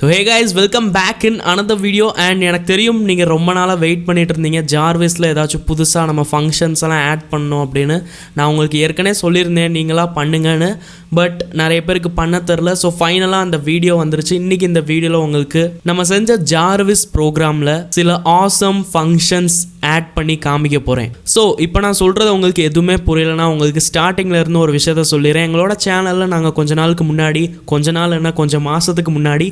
So hey guys, welcome back in another video and எனக்கு தெரியும் நீங்கள் ரொம்ப நாளாக வெயிட் பண்ணிட்டு இருந்தீங்க ஜார்விஸில் ஏதாச்சும் புதுசாக நம்ம ஃபங்க்ஷன்ஸ் எல்லாம் ஆட் பண்ணோம் அப்படின்னு. நான் உங்களுக்கு ஏற்கனவே சொல்லியிருந்தேன் நீங்களாக பண்ணுங்கன்னு, பட் நிறைய பேருக்கு பண்ண தெரில. ஸோ ஃபைனலாக அந்த வீடியோ வந்துருச்சு. இன்றைக்கி இந்த வீடியோவில் உங்களுக்கு நம்ம செஞ்ச ஜார்விஸ் ப்ரோக்ராமில் சில ஆசம் ஃபங்க்ஷன்ஸ் ஆட் பண்ணி காமிக்க போகிறேன். ஸோ இப்போ நான் சொல்கிறது உங்களுக்கு எதுவுமே புரியலைன்னா உங்களுக்கு ஸ்டார்டிங்கில் இருந்து ஒரு விஷயத்த சொல்லிடுறேன். எங்களோட சேனலில் நாங்கள் கொஞ்ச மாதத்துக்கு முன்னாடி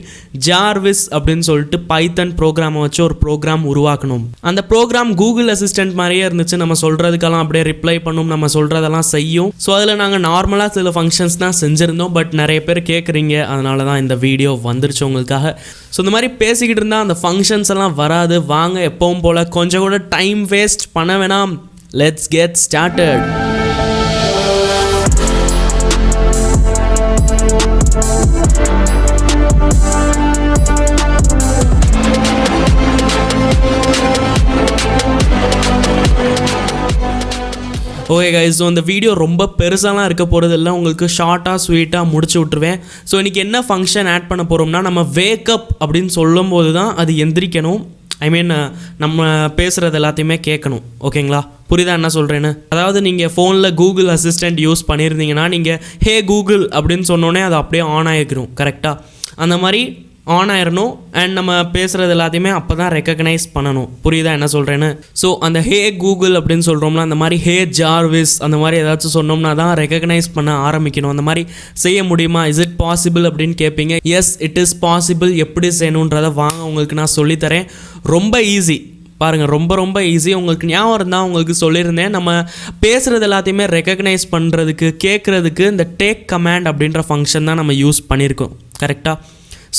ஜார்விஸ் அப்படின்னு சொல்லிட்டு பைத்தன் ப்ரோக்ராமை வச்சு ஒரு ப்ரோக்ராம் உருவாக்கணும். அந்த ப்ரோக்ராம் கூகுள் அசிஸ்டன்ட் மாதிரியே இருந்துச்சு. நம்ம சொல்கிறதுக்கெல்லாம் அப்படியே ரிப்ளை பண்ணும், நம்ம சொல்கிறதெல்லாம் செய்யும். ஸோ அதில் நாங்கள் நார்மலாக சில ஃபங்க்ஷன்ஸ் தான் செஞ்சுருந்தோம். பட் நிறைய பேர் கேட்குறீங்க, அதனால தான் இந்த வீடியோ வந்துருச்சு உங்களுக்காக. ஸோ இந்த மாதிரி பேசிக்கிட்டு இருந்தால் அந்த ஃபங்க்ஷன்ஸ் எல்லாம் வராது. வாங்க எப்பவும் போல் கொஞ்சம் கூட டைம் வேஸ்ட் பண்ண வேணாம். Let's get started. Okay guys, so இந்த வீடியோ ரொம்ப பெருசாலாம் இருக்க போகிறது இல்லை, உங்களுக்கு ஷார்ட்டாக ஸ்வீட்டாக முடிச்சு விட்ருவேன். ஸோ இன்றைக்கி என்ன ஃபங்க்ஷன் ஆட் பண்ண போகிறோம்னா, நம்ம வேக்கப் அப்படின்னு சொல்லும்போது தான் அது எந்திரிக்கணும். நம்ம பேசுகிறது எல்லாத்தையுமே கேட்கணும். ஓகேங்களா, புரியுதா என்ன சொல்கிறேன்னு? அதாவது நீங்கள் ஃபோனில் கூகுள் அசிஸ்டண்ட் யூஸ் பண்ணியிருந்தீங்கன்னா நீங்கள் ஹே கூகுள் அப்படின்னு சொன்னோன்னே அது அப்படியே ஆன் ஆகிக்கிறோம். கரெக்டாக அந்த மாதிரி ஆன் ஆயிடணும். அண்ட் நம்ம பேசுகிறது எல்லாத்தையுமே அப்போ தான் ரெக்கக்னைஸ் பண்ணணும். புரியுதா என்ன சொல்கிறேன்னு? ஸோ அந்த ஹே கூகுள் அப்படின்னு சொல்கிறோம்னா, அந்த மாதிரி ஹே ஜார்விஸ் அந்த மாதிரி ஏதாச்சும் சொன்னோம்னா தான் ரெக்கக்னைஸ் பண்ண ஆரம்பிக்கணும். அந்த மாதிரி செய்ய முடியுமா, இஸ் இட் பாசிபிள் அப்படின்னு கேட்பீங்க. Yes, it is possible. எப்படி செய்யணுன்றதை வாங்க உங்களுக்கு நான் சொல்லித்தரேன். ரொம்ப ஈஸி பாருங்கள், ரொம்ப ஈஸி. உங்களுக்கு ஞாபகம் இருந்தால் உங்களுக்கு சொல்லியிருந்தேன், நம்ம பேசுகிறது எல்லாத்தையுமே ரெக்கக்னைஸ் பண்ணுறதுக்கு கேட்குறதுக்கு இந்த டேக் கமாண்ட் அப்படின்ற ஃபங்க்ஷன் தான் நம்ம யூஸ் பண்ணியிருக்கோம். கரெக்டாக?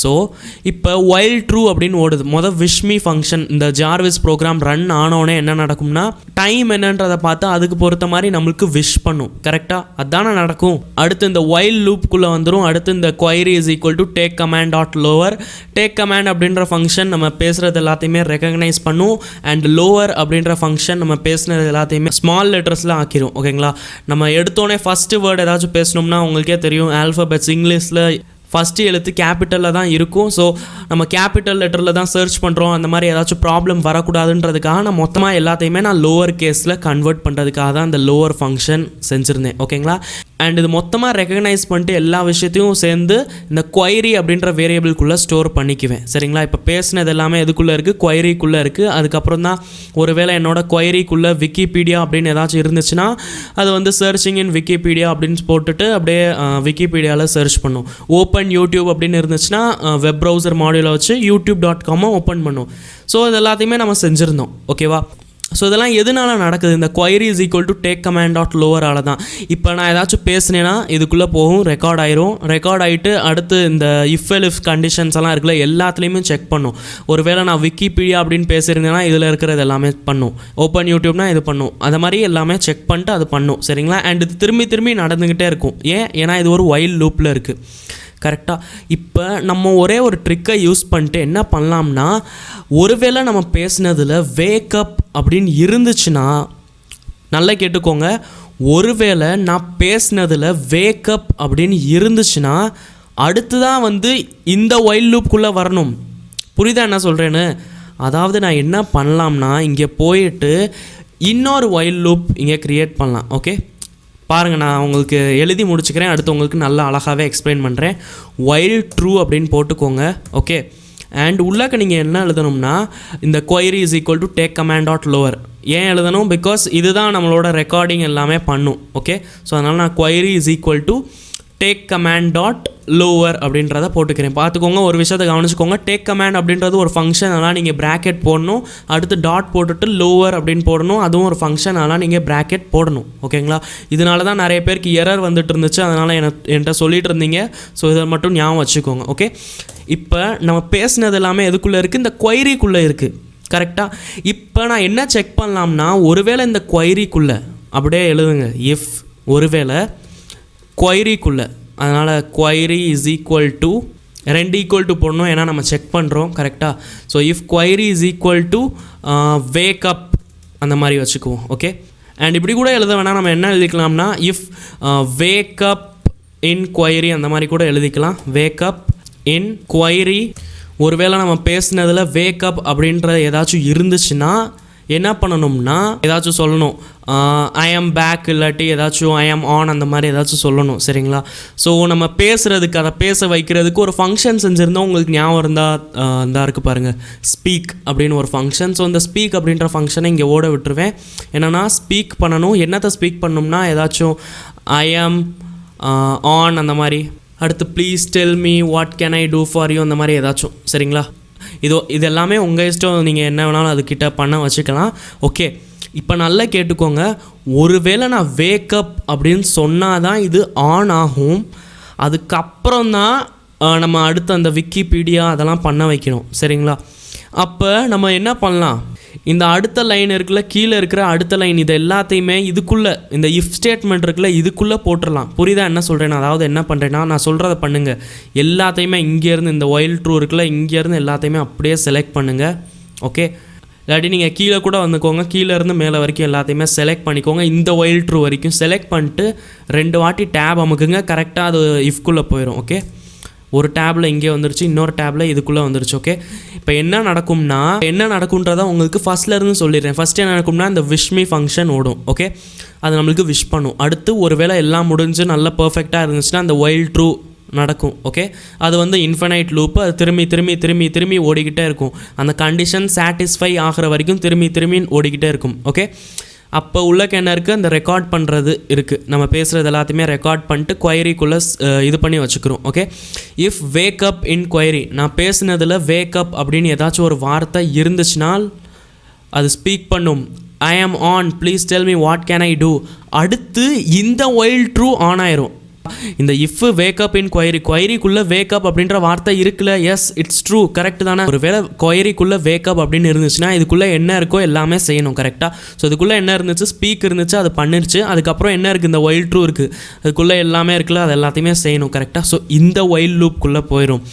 ஸோ இப்போ வைல் ட்ரூ அப்படின்னு ஓடுது. விஷ்மி ஃபங்க்ஷன் இந்த ஜார்விஸ் ப்ரோக்ராம் ரன் ஆனோடனே என்ன நடக்கும்னா, டைம் என்னன்றதை பார்த்து அதுக்கு பொறுத்த மாதிரி நம்மளுக்கு விஷ் பண்ணும். கரெக்டாக அதுதானே நடக்கும். அடுத்து இந்த வைல் லூப்புக்குள்ளே வந்துடும். அடுத்து இந்த query is equal to take command dot lower. Take command அப்படின்ற ஃபங்க்ஷன் நம்ம பேசுகிறது எல்லாத்தையுமே ரெக்கக்னைஸ் பண்ணும். அண்ட் லோவர் அப்படின்ற ஃபங்க்ஷன் நம்ம பேசுனது எல்லாத்தையுமே ஸ்மால் லெட்டர்ஸில் ஆக்கிரும். ஓகேங்களா, நம்ம எடுத்தோடனே ஃபஸ்ட்டு வேர்டு ஏதாச்சும் பேசணும்னா உங்களுக்கே தெரியும், ஆல்ஃபபெட்ஸ் இங்கிலீஷில் ஃபஸ்ட்டு எழுத்து கேபிட்டலில் தான் இருக்கும். ஸோ நம்ம கேபிட்டல் லெட்டரில் தான் சர்ச் பண்ணுறோம். அந்த மாதிரி ஏதாச்சும் ப்ராப்ளம் வரக்கூடாதுன்றதுக்காக நான் மொத்தமாக எல்லாத்தையுமே நான் லோவர் கேஸில் கன்வெர்ட் பண்ணுறதுக்காக தான் இந்த லோவர் ஃபங்க்ஷன் செஞ்சுருந்தேன். ஓகேங்களா, அண்ட் இது மொத்தமாக ரெக்கக்னைஸ் பண்ணிட்டு எல்லா விஷயத்தையும் சேர்ந்து இந்த query அப்படின்ற வேரியபிள்குள்ளே ஸ்டோர் பண்ணிக்குவேன். சரிங்களா, இப்போ பேசினது எல்லாமே எதுக்குள்ளே இருக்குது, queryக்குள்ளே இருக்குது. அதுக்கப்புறம் தான் ஒருவேளை என்னோட queryக்குள்ளே விக்கிபீடியா அப்படின்னு ஏதாச்சும் இருந்துச்சுன்னா அது வந்து சர்ச்சிங் இன் விக்கிபீடியா அப்படின்னு போட்டுட்டு அப்படியே விக்கிபீடியாவில் சர்ச் பண்ணும். ஓப்பன் யூடியூப் அப்படின்னு இருந்துச்சுன்னா வெப் ப்ரௌசர் மாடியூலை வச்சு youtube.com ஓப்பன் பண்ணும். ஸோ இது எல்லாத்தையுமே நம்ம செஞ்சுருந்தோம். ஓகேவா, ஸோ இதெல்லாம் எதனால நடக்குது, இந்த query is equal to take command dot lower ஆல தான். இப்போ நான் ஏதாச்சும் பேசினேன்னா இதுக்குள்ளே போகும், ரெக்கார்ட் ஆகிட்டு அடுத்து இந்த if கண்டிஷன்ஸ் எல்லாம் இருக்குல்ல எல்லாத்துலேயுமே செக் பண்ணும். ஒருவேளை நான் விக்கிபீடியா அப்படின்னு பேசியிருந்தேன்னா இதில் இருக்கிறது எல்லாமே பண்ணும். ஓப்பன் யூடியூப்னா இது பண்ணும். அது மாதிரி எல்லாமே செக் பண்ணிட்டு அது பண்ணும். சரிங்களா, அண்ட் இது திரும்பி நடந்துக்கிட்டே இருக்கும். ஏன்னா இது ஒரு வைல் லூப்பில் இருக்குது. கரெக்டாக, இப்போ நம்ம ஒரே ஒரு ட்ரிக்கை யூஸ் பண்ணிட்டு என்ன பண்ணலாம்னா, ஒருவேளை நம்ம பேசினதில் வேக்கப் அப்படின்னு இருந்துச்சுன்னா, நல்லா கேட்டுக்கோங்க, ஒருவேளை நான் பேசினதில் வேக்கப் அப்படின்னு இருந்துச்சுன்னா அடுத்து தான் வந்து இந்த வைல் லூப்புக்குள்ளே வரணும். புரியுதா என்ன சொல்கிறேன்னு? அதாவது நான் என்ன பண்ணலாம்னா, இங்கே போயிட்டு இன்னொரு வைல் லூப் இங்கே க்ரியேட் பண்ணலாம். ஓகே பாருங்கள், நான் உங்களுக்கு எழுதி முடிச்சுக்கிறேன், அடுத்து உங்களுக்கு நல்லா அழகாகவே எக்ஸ்பிளைன் பண்ணுறேன். வைல் ட்ரூ அப்படின்னு போட்டுக்கோங்க. ஓகே, அண்ட் உள்ளாக்க நீங்கள் என்ன எழுதணும்னா, இந்த query is equal to take command dot lower. ஏன் எழுதணும், பிகாஸ் இதுதான் நம்மளோட ரெக்கார்டிங் எல்லாமே பண்ணும். ஓகே, ஸோ அதனால் நான் query is equal to take command dot lower அப்படின்றத போட்டுக்கிறேன். பார்த்துக்கோங்க, ஒரு விஷயத்தை கவனிச்சுக்கோங்க. டேக் கமாண்ட் அப்படின்றது ஒரு ஃபங்க்ஷன், அதனால் நீங்கள் ப்ராக்கெட் போடணும். அடுத்து டாட் போட்டுட்டு லோவர் அப்படின்னு போடணும், அதுவும் ஒரு ஃபங்க்ஷன், அதனால் நீங்கள் ப்ராக்கெட் போடணும். ஓகேங்களா, இதனால தான் நிறைய பேருக்கு எரர் வந்துட்டு இருந்துச்சு, அதனால் என்கிட்ட சொல்லிட்டு இருந்தீங்க. ஸோ இதை மட்டும் ஞாபகம் வச்சுக்கோங்க. ஓகே, இப்போ நம்ம பேசினது எல்லாமே எதுக்குள்ளே இருக்குது, இந்த queryக்குள்ளே இருக்குது. கரெக்டாக, இப்போ நான் என்ன செக் பண்ணலாம்னா, ஒருவேளை இந்த queryக்குள்ளே அப்படியே எழுதுங்க, இஃப் ஒருவேளை queryக்குள்ளே, அதனால் query is equal to ரெண்டு ஈக்குவல் டு போடணும், ஏன்னா நம்ம செக் பண்ணுறோம். கரெக்டாக, so if query is equal to wake up அந்த மாதிரி வச்சுக்குவோம். ஓகே, அண்ட் இப்படி கூட எழுத வேணாம், நம்ம என்ன எழுதிக்கலாம்னா, இஃப் வேக்கப் இன் query அந்த மாதிரி கூட எழுதிக்கலாம். வேக்கப் இன் query ஒருவேளை நம்ம பேசுனதில் வேக்கப் அப்படின்ற ஏதாச்சும் இருந்துச்சுன்னா என்ன பண்ணணும்னா ஏதாச்சும் சொல்லணும். ஐ ஆம் பேக் இல்லாட்டி ஏதாச்சும் ஐ ஆம் ஆன் அந்த மாதிரி ஏதாச்சும் சொல்லணும். சரிங்களா? ஸோ நம்ம பேசுகிறதுக்கு அதை பேச வைக்கிறதுக்கு ஒரு ஃபங்க்ஷன் செஞ்சுருந்தோம். உங்களுக்கு ஞாபகம் இருந்தால் இருக்குது பாருங்கள், ஸ்பீக் அப்படின்னு ஒரு ஃபங்க்ஷன். ஸோ இந்த ஸ்பீக் அப்படின்ற ஃபங்க்ஷனை இங்கே ஓட விட்டுருவேன். என்னென்னா ஸ்பீக் பண்ணணும். என்னத்தை ஸ்பீக் பண்ணணும்னா ஏதாச்சும் ஐ ஆம் ஆன் அந்த மாதிரி, அடுத்து please tell me what can I do for you அந்த மாதிரி ஏதாச்சும். சரிங்களா? இது எல்லாமே உங்கள் இஷ்டம், நீங்கள் என்ன வேணாலும் அதுக்கிட்ட பண்ண வச்சுக்கலாம். ஓகே, இப்போ நல்லா கேட்டுக்கோங்க. ஒருவேளை நான் வேக்கப் அப்படின்னு சொன்னால் தான் இது ஆன் ஆகும். அதுக்கப்புறம் தான் நம்ம அடுத்து அந்த விக்கிபீடியா அதெல்லாம் பண்ண வைக்கணும். சரிங்களா? அப்போ நம்ம என்ன பண்ணலாம், இந்த அடுத்த லைன் இருக்குல்ல, கீழே இருக்கிற அடுத்த லைன், இது எல்லாத்தையுமே இதுக்குள்ளே, இந்த இஃப் ஸ்டேட்மெண்ட் இருக்குல்ல, இதுக்குள்ளே போட்டுடலாம். புரியுதா என்ன சொல்கிறேன்னா? அதாவது என்ன பண்ணுறேன்னா, நான் சொல்கிறத பண்ணுங்கள். எல்லாத்தையுமே இங்கேருந்து இந்த ஒயில் ட்ரூ இருக்குல்ல, இங்கேருந்து எல்லாத்தையுமே அப்படியே செலக்ட் பண்ணுங்கள். ஓகே, இல்லாட்டி நீங்கள் கீழே கூட வந்துக்கோங்க. கீழேருந்து மேலே வரைக்கும் எல்லாத்தையுமே செலக்ட் பண்ணிக்கோங்க. இந்த ஒயில் ட்ரூ வரைக்கும் செலக்ட் பண்ணிட்டு 2 வாட்டி டேப் அமுக்குங்க. கரெக்டாக அது இஃப்குள்ளே போயிடும். ஓகே, ஒரு டேப்பில் இங்கே வந்துருச்சு, இன்னொரு டேப்பில் இதுக்குள்ளே வந்துருச்சு. ஓகே, இப்போ என்ன நடக்கும்ன்றதை உங்களுக்கு ஃபஸ்ட்லேருந்து சொல்லிடுறேன். ஃபஸ்ட்டு என்ன நடக்கும்னா இந்த விஷ்மி ஃபங்க்ஷன் ஓடும். ஓகே, அது நம்மளுக்கு விஷ் பண்ணும். அடுத்து ஒரு வேளை எல்லாம் முடிஞ்சு நல்லா பர்ஃபெக்டாக இருந்துச்சுன்னா அந்த ஒயில் ட்ரூ நடக்கும். ஓகே, அது வந்து இன்ஃபனைட் லூப்பு. அது திரும்பி ஓடிக்கிட்டே இருக்கும். அந்த கண்டிஷன் சாட்டிஸ்ஃபை ஆகிற வரைக்கும் திரும்பி ஓடிக்கிட்டே இருக்கும். ஓகே, அப்போ உள்ளக்கு என்ன இருக்குது, அந்த ரெக்கார்ட் பண்ணுறது இருக்குது. நம்ம பேசுகிறது எல்லாத்தையுமே ரெக்கார்ட் பண்ணிட்டு கொயரிக்குள்ளே இது பண்ணி வச்சுக்கிறோம். Okay, if wake up in query, நான் பேசுனதில் வேக்கப் அப்படின்னு ஏதாச்சும் ஒரு வார்த்தை இருந்துச்சுனால் அது ஸ்பீக் பண்ணும். I am on, please tell me what can I do. அடுத்து இந்த ஒயில் ட்ரூ ஆன் ஆயிரும். இந்த இஃப் வேக்கப் இன் கொயரிக்குள்ளே வேக்கப் அப்படின்ற வார்த்தை இருக்குல்ல, எஸ் இட்ஸ் ட்ரூ, கரெக்ட் தானே? ஒரு வேளை கொயரிக்குள்ளே வேக்கப் அப்படின்னு இருந்துச்சுன்னா இதுக்குள்ளே என்ன இருக்கோ எல்லாமே செய்யணும். கரெக்டாக? ஸோ இதுக்குள்ளே என்ன இருந்துச்சு, ஸ்பீக் இருந்துச்சு, அது பண்ணிருச்சு. அதுக்கப்புறம் என்ன இருக்குது, இந்த ஒயில் ட்ரூ இருக்குது, அதுக்குள்ளே எல்லாமே இருக்குல்ல, அது எல்லாத்தையுமே செய்யணும். கரெக்டாக? ஸோ இந்த ஒயில் லூப்புக்குள்ளே போயிடும்.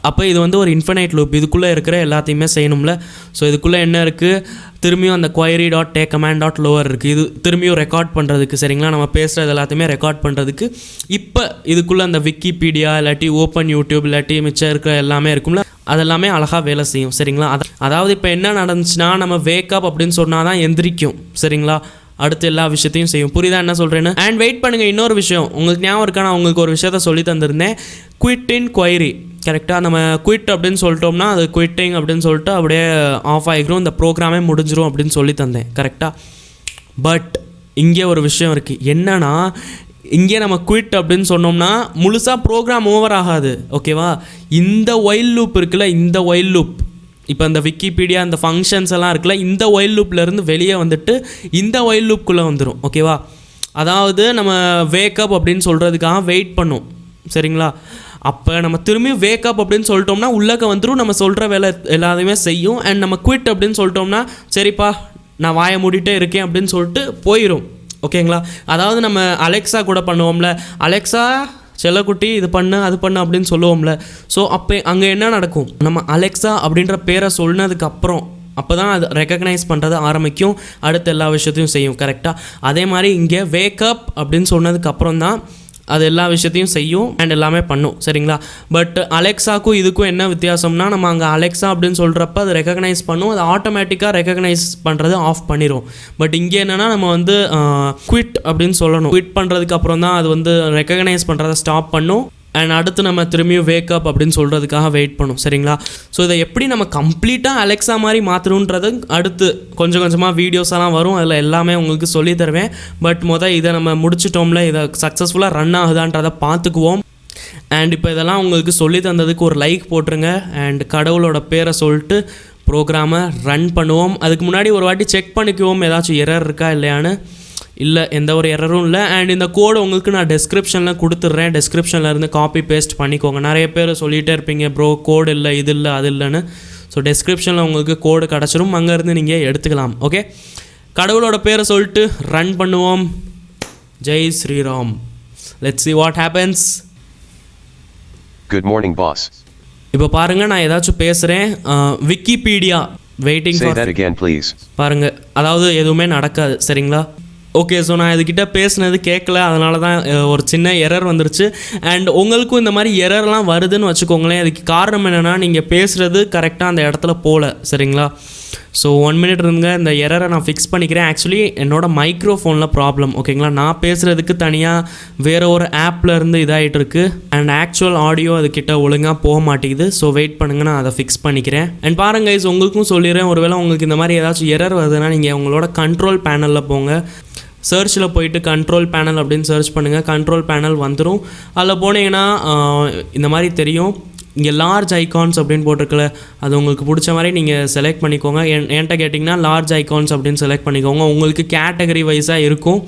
அப்போ இது வந்து ஒரு இன்ஃபனைட் லூப், இதுக்குள்ளே இருக்கிற எல்லாத்தையுமே செய்யணும்ல. ஸோ இதுக்குள்ளே என்ன இருக்குது, திரும்பியும் அந்த query.takeCommand.lower இருக்குது. இது திரும்பியும் ரெக்கார்ட் பண்ணுறதுக்கு. சரிங்களா? நம்ம பேசுகிறது எல்லாத்தையுமே ரெக்கார்ட் பண்ணுறதுக்கு. இப்போ இதுக்குள்ளே அந்த விக்கிபீடியா இல்லாட்டி ஓப்பன் யூடியூப் இல்லாட்டி மிச்சம் இருக்கிற எல்லாமே இருக்கும்ல, அதெல்லாமே அழகாக வேலை செய்யும். சரிங்களா? அதாவது இப்போ என்ன நடந்துச்சுன்னா, நம்ம வேக்கப் அப்படின்னு சொன்னால் தான் எந்திரிக்கும். சரிங்களா? அடுத்து எல்லா விஷயத்தையும் செய்யும். புரியுதா என்ன சொல்கிறேன்னு? அண்ட் வெயிட் பண்ணுங்கள், இன்னொரு விஷயம் உங்களுக்கு ஞாபகம் இருக்கா, நான் உங்களுக்கு ஒரு விஷயத்த சொல்லி தந்திருந்தேன். குவிட் இன் கொயரி. கரெக்டாக? நம்ம குவிட் அப்படின்னு சொல்லிட்டோம்னா அது குவிட்டிங் அப்படின்னு சொல்லிட்டு அப்படியே ஆஃப் ஆகிக்கிறோம், இந்த ப்ரோக்ராமே முடிஞ்சிரும் அப்படின்னு சொல்லி தந்தேன். கரெக்டாக? பட் இங்கே ஒரு விஷயம் இருக்குது. என்னன்னா, இங்கே நம்ம குவிட் அப்படின்னு சொன்னோம்னா முழுசாக ப்ரோக்ராம் ஓவர் ஆகாது. ஓகேவா? இந்த ஒயில் லூப் இருக்குல்ல, இந்த ஒயில் லூப், இப்போ இந்த விக்கிபீடியா இந்த ஃபங்க்ஷன்ஸ் எல்லாம் இருக்குல்ல, இந்த ஒயில் லூப்லேருந்து வெளியே வந்துட்டு இந்த ஒயில் லூப்புக்குள்ளே வந்துடும். ஓகேவா? அதாவது நம்ம வேக்கப் அப்படின்னு சொல்கிறதுக்காக வெயிட் பண்ணும். சரிங்களா? அப்போ நம்ம திரும்பி வேக்கப் அப்படின்னு சொல்லிட்டோம்னா உள்ளக்க வந்துடும், நம்ம சொல்கிற வேலை எல்லாத்தையுமே செய்யும். அண்ட் நம்ம குவிட் அப்படின்னு சொல்லிட்டோம்னா சரிப்பா நான் வாயை மூடிட்டே இருக்கேன் அப்படின்னு சொல்லிட்டு போயிடும். ஓகேங்களா? அதாவது நம்ம அலெக்ஸா கூட பண்ணுவோம்ல, அலெக்ஸா செல்லக்குட்டி இது பண்ணு அது பண்ணு அப்படின்னு சொல்லுவோம்ல. ஸோ அப்போ அங்கே என்ன நடக்கும், நம்ம அலெக்ஸா அப்படின்ற பேரை சொன்னதுக்கப்புறம் அப்போ தான் அது ரெக்கக்னைஸ் பண்ணுறது ஆரம்பிக்கும், அடுத்த எல்லா விஷயத்தையும் செய்யும். கரெக்டாக? அதே மாதிரி இங்கே வேக்கப் அப்படின்னு சொன்னதுக்கப்புறம் தான் அது எல்லா விஷயத்தையும் செய்யும் அண்ட் எல்லாமே பண்ணும். சரிங்களா? பட் அலெக்ஸாக்கும் இதுக்கும் என்ன வித்தியாசம்னா, நம்ம அங்கே அலெக்ஸா அப்படின்னு சொல்கிறப்ப அது ரெக்கக்னைஸ் பண்ணும், அது ஆட்டோமேட்டிக்காக ரெக்கக்னைஸ் பண்ணுறது ஆஃப் பண்ணிடும். பட் இங்கே என்னென்னா நம்ம வந்து குவிட் அப்படின்னு சொல்லணும். குவிட் பண்ணுறதுக்கு அப்புறம் தான் அது வந்து ரெக்கக்னைஸ் பண்ணுறதை ஸ்டாப் பண்ணும். அண்ட் அடுத்து நம்ம திரும்பியும் வேக்கப் அப்படின்னு சொல்கிறதுக்காக வெயிட் பண்ணும். சரிங்களா? ஸோ இதை எப்படி நம்ம கம்ப்ளீட்டாக அலெக்ஸா மாதிரி மாற்றணுன்றது அடுத்து கொஞ்சம் கொஞ்சமாக வீடியோஸெல்லாம் வரும், அதில் எல்லாமே உங்களுக்கு சொல்லி தருவேன். பட் இதை நம்ம முடிச்சிட்டோம்ல, இதை சக்ஸஸ்ஃபுல்லாக ரன் ஆகுதான்றதை பார்த்துக்குவோம். அண்ட் இப்போ இதெல்லாம் உங்களுக்கு சொல்லி தந்ததுக்கு ஒரு லைக் போட்டுருங்க. அண்ட் கடவுளோட பேரை சொல்லிட்டு ப்ரோக்ராமை ரன் பண்ணுவோம். அதுக்கு முன்னாடி ஒரு வாட்டி செக் பண்ணிக்குவோம் ஏதாச்சும் எரர் இருக்கா இல்லையான்னு. இல்லை, எந்த ஒரு எரரும் இல்லை. அண்ட் இந்த கோடு உங்களுக்கு நான் டெஸ்கிரிப்ஷனில் கொடுத்துட்றேன், டெஸ்கிரிப்ஷனில் இருந்து காப்பி பேஸ்ட் பண்ணிக்கோங்க. நிறைய பேர் சொல்லிகிட்டே இருப்பீங்க ப்ரோ கோடு இல்லை இது இல்லை அது இல்லைன்னு. ஸோ டெஸ்கிரிப்ஷனில் உங்களுக்கு கோடு கிடச்சிரும், அங்கேருந்து நீங்கள் எடுத்துக்கலாம். ஓகே, கடவுளோட பேரை சொல்லிட்டு ரன் பண்ணுவோம். Jai Shriram. Let's see what happens. Good morning, boss. இப்போ பாருங்கள், நான் ஏதாச்சும் பேசுகிறேன். Wikipedia waiting Say that again, please. பாருங்கள், அதாவது எதுவுமே நடக்காது. சரிங்களா? ஓகே, ஸோ நான் இதுக்கிட்ட பேசுனது கேட்கல, அதனால தான் ஒரு சின்ன எரர் வந்துருச்சு. அண்ட் உங்களுக்கும் இந்த மாதிரி எரர்லாம் வருதுன்னு வச்சுக்கோங்களேன். அதுக்கு காரணம் என்னென்னா நீங்கள் பேசுகிறது கரெக்டாக அந்த இடத்துல போகல, சரிங்களா? ஸோ 1 மினிட் இருங்க, இந்த எரரை நான் ஃபிக்ஸ் பண்ணிக்கிறேன். ஆக்சுவலி என்னோடய மைக்ரோஃபோனில் ப்ராப்ளம், ஓகேங்களா? நான் பேசுகிறதுக்கு தனியாக வேறு ஒரு ஆப்பில் இருந்து இதாகிட்டு இருக்குது. அண்ட் ஆக்சுவல் ஆடியோ அதுக்கிட்ட ஒழுங்காக போக மாட்டேங்குது. ஸோ வெயிட் பண்ணுங்கள், நான் அதை ஃபிக்ஸ் பண்ணிக்கிறேன். அண்ட் பாருங்க கைஸ், உங்களுக்கும் சொல்லிடுறேன், ஒருவேளை உங்களுக்கு இந்த மாதிரி ஏதாச்சும் எரர் வருதுன்னா நீங்கள் உங்களோட கண்ட்ரோல் பேனலில் போங்க. சர்ச்சில் போயிட்டு கண்ட்ரோல் பேனல் அப்படின்னு சர்ச் பண்ணுங்கள். கண்ட்ரோல் பேனல் வந்துடும். அதில் போனீங்கன்னா இந்த மாதிரி தெரியும். இங்கே லார்ஜ் ஐகான்ஸ் அப்படின்னு போட்டிருக்கல, அது உங்களுக்கு பிடிச்ச மாதிரி நீங்கள் செலக்ட் பண்ணிக்கோங்க. என்கிட்ட கேட்டிங்கன்னா லார்ஜ் ஐகான்ஸ் அப்படின்னு செலக்ட் பண்ணிக்கோங்க. உங்களுக்கு கேட்டகரி வைஸாக இருக்கும்.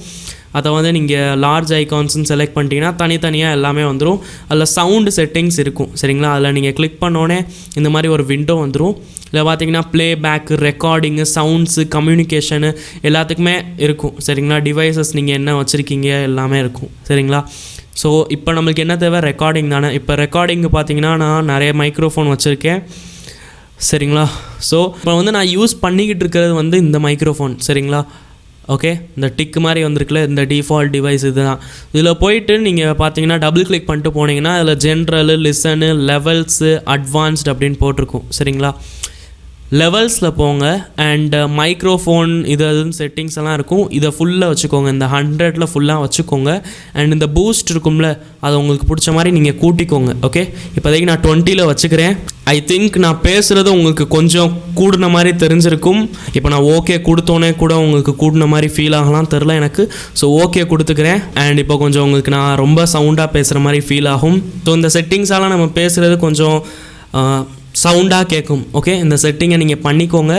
அதை வந்து நீங்கள் லார்ஜ் ஐகான்ஸ்ன்னு செலக்ட் பண்ணிட்டீங்கன்னா தனித்தனியாக எல்லாமே வந்துடும். அதில் சவுண்டு செட்டிங்ஸ் இருக்கும், சரிங்களா? அதில் நீங்கள் கிளிக் பண்ணோன்னே இந்த மாதிரி ஒரு விண்டோ வந்துடும். இதில் பார்த்தீங்கன்னா playback, recording, sounds, communication எல்லாத்துக்குமே இருக்கும், சரிங்களா? டிவைசஸ் நீங்கள் என்ன வச்சுருக்கீங்க எல்லாமே இருக்கும், சரிங்களா? ஸோ இப்போ நம்மளுக்கு என்ன தேவை? ரெக்கார்டிங் தானே. இப்போ ரெக்கார்டிங்கு பார்த்தீங்கன்னா நான் நிறைய மைக்ரோஃபோன் வச்சுருக்கேன், சரிங்களா? ஸோ இப்போ வந்து நான் யூஸ் பண்ணிக்கிட்டு இருக்கிறது வந்து இந்த மைக்ரோஃபோன், சரிங்களா? ஓகே, இந்த டிக்கு மாதிரி வந்திருக்குல்ல, இந்த டிஃபால்ட் டிவைஸ் இது தான். இதில் போயிட்டு நீங்கள் பார்த்தீங்கன்னா டபுள் கிளிக் பண்ணிட்டு போனீங்கன்னா அதில் ஜென்ரலு, லிசனு, லெவல்ஸு, அட்வான்ஸ்டு அப்படின்னு போட்டிருக்கும், சரிங்களா? லெவல்ஸில் போங்க. அண்ட் மைக்ரோஃபோன் இது அதுன்னு செட்டிங்ஸ் எல்லாம் இருக்கும். இதை ஃபுல்லாக வச்சுக்கோங்க, இந்த 100ல் ஃபுல்லாக வச்சுக்கோங்க. அண்ட் இந்த பூஸ்ட் இருக்கும்ல, அதை உங்களுக்கு பிடிச்ச மாதிரி நீங்கள் கூட்டிக்கோங்க. ஓகே, இப்போதைக்கு நான் 20ல் வச்சுக்கிறேன். ஐ திங்க் நான் பேசுகிறது உங்களுக்கு கொஞ்சம் கூடின மாதிரி தெரிஞ்சிருக்கும். இப்போ நான் ஓகே கொடுத்தோன்னே கூட உங்களுக்கு கூடின மாதிரி ஃபீல் ஆகலாம், தெரில எனக்கு. ஸோ ஓகே கொடுத்துக்கிறேன். அண்ட் இப்போ கொஞ்சம் உங்களுக்கு நான் ரொம்ப சவுண்டாக பேசுகிற மாதிரி ஃபீல் ஆகும். ஸோ இந்த செட்டிங்ஸால் நம்ம பேசுகிறது கொஞ்சம் சவுண்டாக கேட்கும். ஓகே, இந்த செட்டிங்கை நீங்கள் பண்ணிக்கோங்க.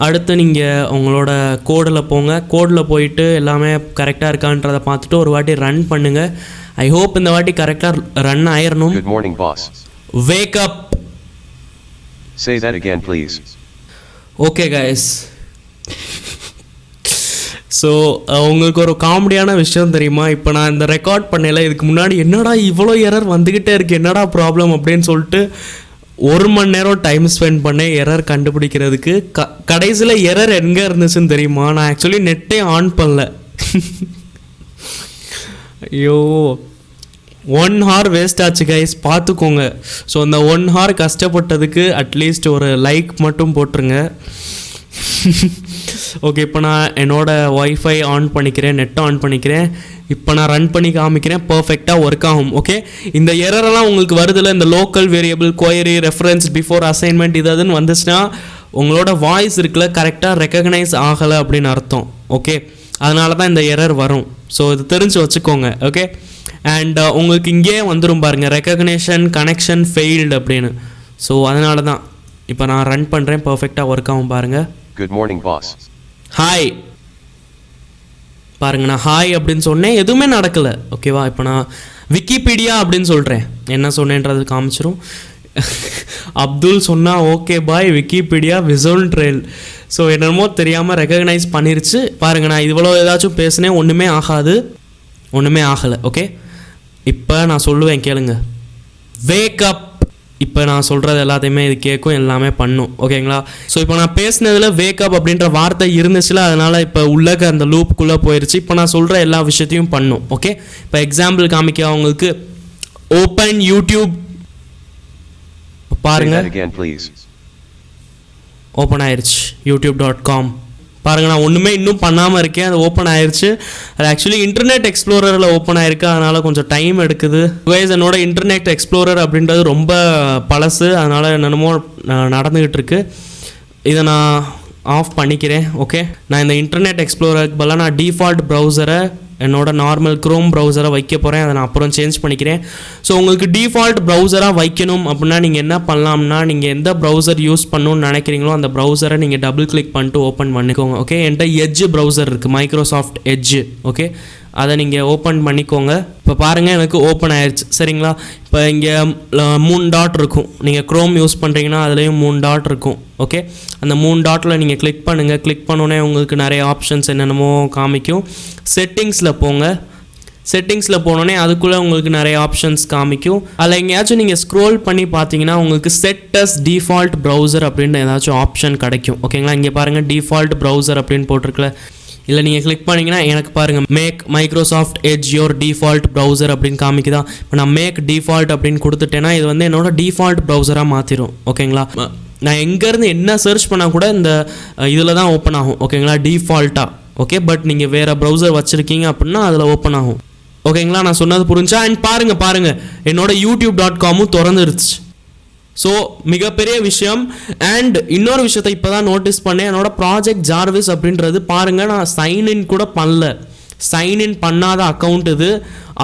அடுத்து நீங்கள் உங்களோட கோடில் போங்க. கோடில் போயிட்டு எல்லாமே கரெக்டாக இருக்கான்றதை பார்த்துட்டு ஒரு வாட்டி ரன் பண்ணுங்கள். ஐ ஹோப் இந்த வாட்டி கரெக்டாக run ஆயிரணும். Good morning, boss. Wake up. Say that again, please. Okay, guys. So உங்களுக்கு ஒரு காமெடியான விஷயம் தெரியுமா? இப்போ நான் இந்த ரெக்கார்ட் பண்ணல, இதுக்கு முன்னாடி என்னடா இவ்வளோ எரர் வந்துக்கிட்டே இருக்குது, என்னடா ப்ராப்ளம் அப்படின்னு சொல்லிட்டு 1 மணி நேரம் டைம் ஸ்பெண்ட் பண்ணேன் எரர் கண்டுபிடிக்கிறதுக்கு. கடைசியில் எரர் எங்கே இருந்துச்சுன்னு தெரியுமா? நான் ஆக்சுவலி நெட்டே ஆன் பண்ணல. ஐயோ, 1 hour வேஸ்ட் ஆச்சு கைஸ், பார்த்துக்கோங்க. ஸோ அந்த 1 hour கஷ்டப்பட்டதுக்கு அட்லீஸ்ட் ஒரு லைக் மட்டும் போட்டுருங்க. ஓகே, இப்போ நான் என்னோடய ஒய்ஃபை ஆன் பண்ணிக்கிறேன், நெட்டை ஆன் பண்ணிக்கிறேன். இப்போ நான் ரன் பண்ணி காமிக்கிறேன், பர்ஃபெக்டாக ஒர்க் ஆகும். ஓகே, இந்த எரரெல்லாம் உங்களுக்கு வருதில்ல, இந்த local variable, query, reference, before assignment இது அதுன்னு வந்துச்சுன்னா உங்களோட வாய்ஸ் இருக்குல்ல கரெக்டாக ரெக்கக்னைஸ் ஆகலை அப்படின்னு அர்த்தம். ஓகே, அதனால தான் இந்த எரர் வரும். ஸோ இது தெரிஞ்சு வச்சுக்கோங்க. ஓகே, அண்ட் உங்களுக்கு இங்கே வந்துடும் பாருங்கள், ரெக்கக்னேஷன் கனெக்ஷன் ஃபெயில்டு அப்படின்னு. ஸோ அதனால தான் இப்போ நான் ரன் பண்ணுறேன், பர்ஃபெக்டாக ஒர்க் ஆகும் பாருங்கள். Good morning, boss. ஹாய் பாருங்க, நான் ஹாய் அப்படின்னு சொன்னேன், எதுவுமே நடக்கலை. ஓகேவா, இப்போ நான் விக்கிபீடியா அப்படின்னு சொல்கிறேன், என்ன சொன்னேன்றது காமிச்சிரும். அப்துல் சொன்னால் okay bye, Wikipedia visual trail. So என்னமோ தெரியாமல் ரெக்கக்னைஸ் பண்ணிருச்சு பாருங்கள். நான் இவ்வளோ ஏதாச்சும் பேசினேன், ஒன்றுமே ஆகாது, ஒன்றுமே ஆகலை. ஓகே, இப்போ நான் சொல்லுவேன் கேளுங்க, வேக் அப். இப்போ நான் சொல்கிறது எல்லாத்தையுமே இது கேட்கும், எல்லாமே பண்ணும். ஓகேங்களா? ஸோ இப்போ நான் பேசினதில் வேக்கப் அப்படின்ற வார்த்தை இருந்துச்சுல, அதனால் இப்போ உள்ளக்க அந்த லூப்புக்குள்ளே போயிடுச்சு. இப்போ நான் சொல்கிற எல்லா விஷயத்தையும் பண்ணும். ஓகே, இப்போ எக்ஸாம்பிள் காமிக்க அவங்களுக்கு ஓப்பன் யூடியூப் பாருங்கள், ஓப்பன் ஆயிடுச்சு youtube.com. பாருங்கள், நான் ஒன்றுமே இன்னும் பண்ணாமல் இருக்கேன், அது ஓப்பன் ஆயிடுச்சு. அது ஆக்சுவலி இன்டர்நெட் எக்ஸ்ப்ளோரரில் ஓப்பன் ஆயிருக்கு, அதனால் கொஞ்சம் டைம் எடுக்குது. கைஸ், என்னோட இன்டர்நெட் எக்ஸ்ப்ளோரர் அப்படின்றது ரொம்ப பழசு, அதனால் என்னென்னமோ நடந்துக்கிட்டு இருக்கு. இதை நான் ஆஃப் பண்ணிக்கிறேன். ஓகே, நான் இந்த இன்டர்நெட் எக்ஸ்ப்ளோரருக்கு பதிலாக நான் டிஃபால்ட் ப்ரௌசரை, என்னோட நார்மல் க்ரோம் ப்ரௌசரை வைக்க போகிறேன். அதை நான் அப்புறம் சேஞ்ச் பண்ணிக்கிறேன். ஸோ உங்களுக்கு டிஃபால்ட் ப்ரௌசராக வைக்கணும் அப்படின்னா நீங்கள் என்ன பண்ணலாம்னா, நீங்கள் எந்த ப்ரௌசர் யூஸ் பண்ணணும்னு நினைக்கிறீங்களோ அந்த ப்ரௌசரை நீங்கள் டபுள் கிளிக் பண்ணிட்டு ஓப்பன் பண்ணிக்கோங்க. ஓகே, என்கிட்ட எட்ஜ் ப்ரௌசர் இருக்குது, மைக்ரோசாஃப்ட் எட்ஜ். ஓகே, அதை நீங்கள் ஓப்பன் பண்ணிக்கோங்க. இப்போ பாருங்கள், எனக்கு ஓப்பன் ஆயிடுச்சு. சரிங்களா? இப்போ இங்கே 3 டாட் இருக்கும். நீங்கள் க்ரோம் யூஸ் பண்ணுறீங்கன்னா அதுலேயும் 3 டாட் இருக்கும். ஓகே, அந்த 3 டாட்டில் நீங்கள் கிளிக் பண்ணுங்கள். கிளிக் பண்ணோன்னே உங்களுக்கு நிறைய ஆப்ஷன்ஸ் என்னென்னமோ காமிக்கும். செட்டிங்ஸில் போங்க. செட்டிங்ஸில் போனோடனே அதுக்குள்ளே உங்களுக்கு நிறைய ஆப்ஷன்ஸ் காமிக்கும். அதில் எங்கேயாச்சும் நீங்கள் ஸ்க்ரோல் பண்ணி பார்த்தீங்கன்னா உங்களுக்கு செட் அஸ் டிஃபால்ட் ப்ரௌசர் அப்படின்னு ஏதாச்சும் ஆப்ஷன் கிடைக்கும். ஓகேங்களா? இங்கே பாருங்கள், டிஃபால்ட் ப்ரௌசர் அப்படின்னு போட்டிருக்கல, இல்லை நீங்கள் கிளிக் பண்ணிங்கன்னா எனக்கு பாருங்கள் make Microsoft Edge your default browser அப்படின்னு காமிக்குதா. இப்போ நான் மேக் டிஃபால்ட் அப்படின்னு கொடுத்துட்டேன்னா இது வந்து என்னோட டிஃபால்ட் ப்ரௌசராக மாற்றிடும். ஓகேங்களா, நான் எங்கேருந்து என்ன சர்ச் பண்ணால் கூட இந்த இதில் தான் ஓப்பன் ஆகும். ஓகேங்களா, டிஃபால்ட்டாக. ஓகே, பட் நீங்கள் வேறு ப்ரௌசர் வச்சுருக்கீங்க அப்படின்னா அதில் ஓப்பன் ஆகும். ஓகேங்களா, நான் சொன்னது புரிஞ்சா? அண்ட் பாருங்கள் என்னோட youtube.comமும் திறந்துருச்சு. ஸோ மிகப்பெரிய விஷயம். அண்ட் இன்னொரு விஷயத்தை இப்போ தான் நோட்டீஸ் பண்ணேன். என்னோட ப்ராஜெக்ட் ஜார்விஸ் அப்படின்றது பாருங்கள், நான் சைன்இன் கூட பண்ணல. சைன்இன் பண்ணாத அக்கௌண்ட் இது.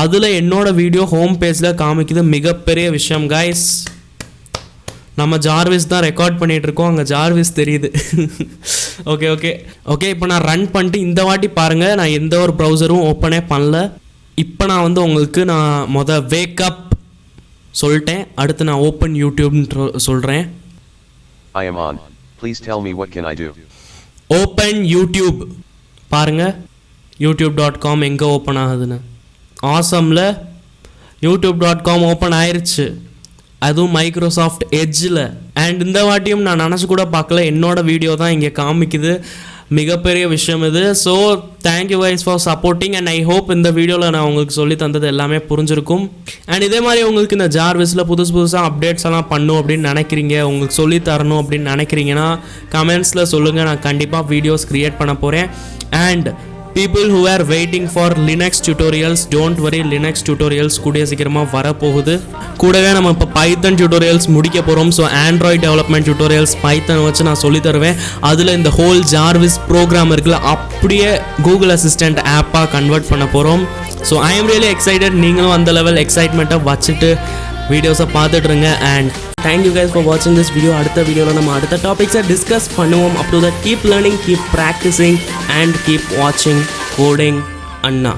அதில் என்னோட வீடியோ ஹோம் பேஜில் காமிக்குது. மிகப்பெரிய விஷயம் கைஸ். நம்ம ஜார்விஸ் தான் ரெக்கார்ட் பண்ணிகிட்ருக்கோம், அங்கே ஜார்விஸ் தெரியுது. ஓகே இப்போ நான் ரன் பண்ணிட்டு இந்த வாட்டி பாருங்கள், நான் எந்த ஒரு ப்ரௌசரும் ஓப்பனே பண்ணல. இப்போ நான் வந்து உங்களுக்கு நான் வேக்கப் சொல்லிட்டேன். அடுத்து நான் ஓப்பன் யூடியூப்னு சொல்கிறேன். I am on. Please tell me what can I do. Open YouTube பாருங்கள், youtube.com எங்கே ஓப்பன் ஆகுதுன்னு. ஆசமில் youtube.com ஓப்பன் ஆயிடுச்சு, அதுவும் மைக்ரோசாஃப்ட் எட்ஜில். அண்ட் இந்த வாட்டியும் நான் நினச்சி கூட பார்க்கல, என்னோட வீடியோ தான் இங்கே காமிக்குது. மிகப்பெரிய விஷயம் இது. So thank you guys for supporting. And I hope இந்த வீடியோவில் நான் உங்களுக்கு சொல்லி தந்தது எல்லாமே புரிஞ்சிருக்கும். அண்ட் இதே மாதிரி உங்களுக்கு இந்த ஜார்விஸில் புதுசாக அப்டேட்ஸ் எல்லாம் பண்ணும் அப்படின்னு நினைக்கிறீங்க, உங்களுக்கு சொல்லி தரணும் அப்படின்னு நினைக்கிறீங்கன்னா கமெண்ட்ஸில் சொல்லுங்கள். நான் கண்டிப்பாக வீடியோஸ் க்ரியேட் பண்ண போகிறேன். And people who are waiting for Linux tutorials, don't worry, Linux tutorials கூடிய சீக்கிரமாக வரப்போகுது. கூடவே நம்ம இப்போ பைத்தன் டியூட்டோரியல்ஸ் முடிக்க போகிறோம். ஸோ ஆண்ட்ராய்ட் டெவலப்மெண்ட் டியூட்டோரியல்ஸ் பைத்தன் வச்சு நான் சொல்லி தருவேன். அதில் இந்த ஹோல் ஜார்விஸ் ப்ரோக்ராம் இருக்குல்ல, அப்படியே கூகுள் அசிஸ்டன்ட் ஆப்பாக கன்வெர்ட் பண்ண போகிறோம். So I am really excited. நீங்களும் அந்த லெவல் எக்ஸைட்மெண்ட்டை வச்சுட்டு வீடியோஸை பார்த்துட்ருங்க. அண்ட் தேங்க்யூ கைஸ் ஃபார் வாட்சிங் திஸ் வீடியோ. அடுத்த வீடியோவில் நம்ம அடுத்த டாபிக்ஸை டிஸ்கஸ் பண்ணுவோம். Up to that keep learning, keep practising and keep வாட்சிங் கோடிங் அண்ணா.